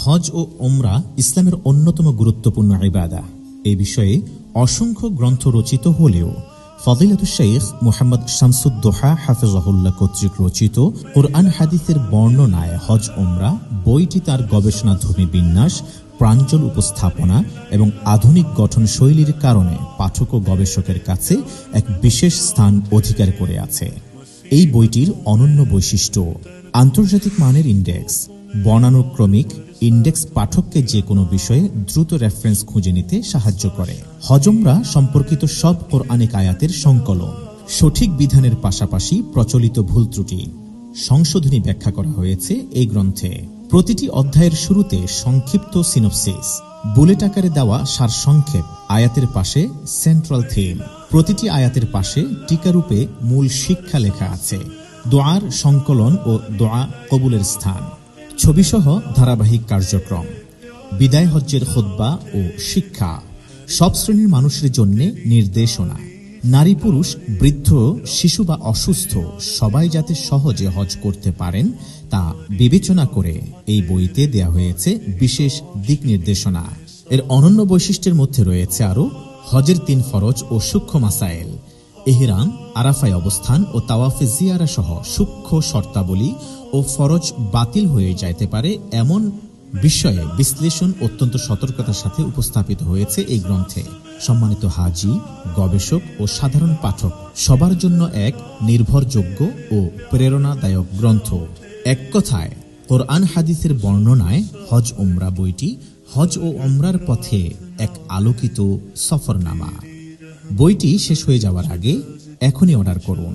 হজ ও উমরা ইসলামের অন্যতম গুরুত্বপূর্ণ ইবাদা। এ বিষয়ে অসংখ্য গ্রন্থ রচিত হলেও ফজিলাতুশ শাইখ মুহাম্মদ শামসুদ্দোহা হাফিজাহুল্লাহ কর্তৃক রচিত কুরআন হাদিসের বর্ণনায় হজ উমরা বইটি তার গবেষণাধর্মী বিন্যাস, প্রাঞ্জল উপস্থাপনা এবং আধুনিক গঠন শৈলীর কারণে পাঠক ও গবেষকের কাছে এক বিশেষ স্থান অধিকার করে আছে। এই বইটির অনন্য বৈশিষ্ট্য আন্তর্জাতিক মানের ইন্ডেক্স। বর্ণানুক্রমিক ইন্ডেক্স পাঠককে যে কোনো বিষয়ে দ্রুত রেফারেন্স খুঁজে নিতে সাহায্য করে। হজ উমরা সম্পর্কিত সব কোরআনিক আয়াতের সংকলন, সঠিক বিধানের পাশাপাশি প্রচলিত ভুল ত্রুটি সংশোধনী ব্যাখ্যা করা হয়েছে এই গ্রন্থে। প্রতিটি অধ্যায়ের শুরুতে সংক্ষিপ্ত সিনপসিস, বুলেট আকারে দেওয়া সারসংক্ষেপ, আয়াতের পাশে সেন্ট্রাল থিম, প্রতিটি আয়াতের পাশে টিকারূপে মূল শিক্ষা লেখা আছে, দোয়ার সংকলন ও দোয়া কবুলের স্থান, ছবিসহ ধারাবাহিক কার্যক্রম, বিদায় হজ্জের খুতবা ও শিক্ষা, সব শ্রেণীর মানুষের জন্য নির্দেশনা, নারী পুরুষ বৃদ্ধ শিশু বা অসুস্থ সবাই যাতে সহজে হজ করতে পারেন তা বিবেচনা করে এই বইতে দেয়া হয়েছে বিশেষ দিক নির্দেশনা। এর অনন্য বৈশিষ্ট্যের মধ্যে রয়েছে আরও হজের 3 ফরজ ও সূক্ষ্ম মাসাইল, ইহরাম, আরাফায় অবস্থান ও তাওয়াফে জিয়ারা সহ সূক্ষ্ম শর্তাবলী ও ফরজ বাতিল হয়ে যাইতে পারে এমন বিষয়ে বিশ্লেষণ অত্যন্ত সতর্কতার সাথে উপস্থাপিত হয়েছে এই গ্রন্থে। সম্মানিত হাজি, গবেষক ও সাধারণ পাঠক সবার জন্য এক নির্ভরযোগ্য ও প্রেরণাদায়ক গ্রন্থ। এক কথায় কোরআন হাদিসের বর্ণনায় হজ উমরা বইটি হজ ও উমরার পথে এক আলোকিত সফরনামা। বইটি শেষ হয়ে যাওয়ার আগে এখনই অর্ডার করুন।